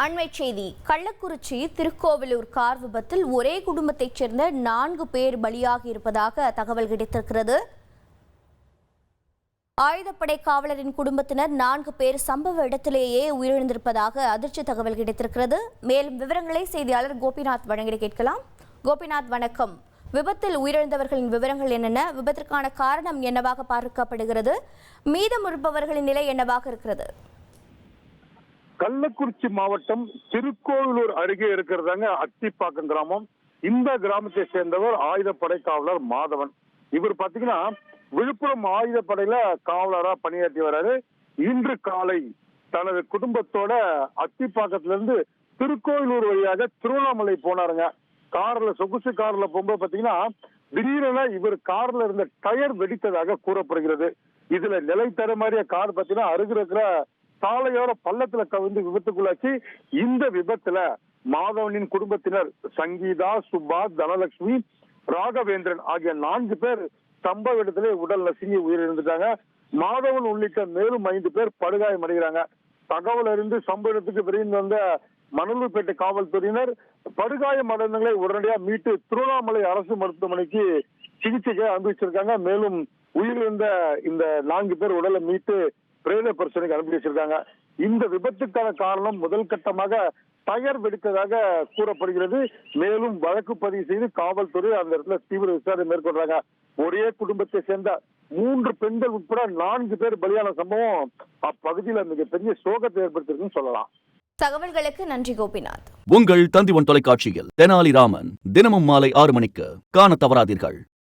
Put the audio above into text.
அண்மைச் செய்தி. கள்ளக்குறிச்சி திருக்கோவிலூர் கார் விபத்தில் ஒரே குடும்பத்தைச் சேர்ந்த 4 பேர் பலியாகி இருப்பதாக தகவல் கிடைத்திருக்கிறது. ஆயுதப்படை காவலரின் குடும்பத்தினர் 4 பேர் சம்பவ இடத்திலேயே உயிரிழந்திருப்பதாக அதிர்ச்சி தகவல் கிடைத்திருக்கிறது. மேலும் விவரங்களை செய்தியாளர் கோபிநாத் வழங்கி கேட்கலாம். கோபிநாத், வணக்கம். விபத்தில் உயிரிழந்தவர்களின் விவரங்கள் என்னென்ன? விபத்திற்கான காரணம் என்னவாக பார்க்கப்படுகிறது? மீதம் இருப்பவர்களின் நிலை என்னவாக இருக்கிறது? கள்ளக்குறிச்சி மாவட்டம் திருக்கோவிலூர் அருகே இருக்கிறதாங்க அத்திப்பாக்கம் கிராமம். இந்த கிராமத்தை சேர்ந்தவர் ஆயுதப்படை காவலர் மாதவன். இவர் பாத்தீங்கன்னா விழுப்புரம் ஆயுதப்படையில காவலரா பணியாற்றி வர்றாரு. இன்று காலை தனது குடும்பத்தோட அத்திப்பாக்கத்துல இருந்து திருக்கோவிலூர் வழியாக திருவண்ணாமலை போனாருங்க. சொகுசு கார்ல போகும்போது பாத்தீங்கன்னா திடீரென இவர் கார்ல இருந்த டயர் வெடித்ததாக கூறப்படுகிறது. இதுல நிலை தடுமாறிய கார் பாத்தீங்கன்னா அருகில் இருக்கிற சாலையோர பள்ளத்துல கவிழ்ந்து விபத்துக்குள்ளாச்சு. இந்த விபத்துல மாதவனின் குடும்பத்தினர் சங்கீதா, சுபா, தனலட்சுமி, ராகவேந்திரன் ஆகிய 4 பேர் சம்பவ இடத்திலே உடல் நசுங்கி உயிரிழந்துட்டாங்க. மாதவன் உள்ளிட்ட மேலும் 5 பேர் படுகாயம் அடைகிறாங்க. தகவல் அறிந்து சம்பவ இடத்துக்கு விரைந்து வந்த மணலூர்பேட்டை காவல்துறையினர் படுகாயம் அடைந்தவர்களை உடனடியாக மீட்டு திருவண்ணாமலை அரசு மருத்துவமனைக்கு சிகிச்சைக்கு அனுப்பிச்சிருக்காங்க. மேலும் உயிரிழந்த இந்த 4 பேர் உடலை மீட்டு பிரேத பரிசோதனைக்கு அனுப்பி வச்சிருக்காங்க. இந்த விபத்துக்கான காரணம் முதல் கட்டமாக டயர் வெடித்ததாக கூறப்படுகிறது. மேலும் வழக்கு பதிவு செய்து காவல்துறை அந்த இடத்துல தீவிர விசாரணை மேற்கொள்றாங்க. ஒரே குடும்பத்தை சேர்ந்த 3 பெண்கள் உட்பட 4 பேர் பலியான சம்பவம் அப்பகுதியில் மிகப்பெரிய சோகத்தை ஏற்படுத்திருக்குன்னு சொல்லலாம். தகவல்களுக்கு நன்றி கோபிநாத். உங்கள் தந்திவன் தொலைக்காட்சியில் தெனாலிராமன் தினமும் மாலை 6 மணிக்கு காண தவறாதீர்கள்.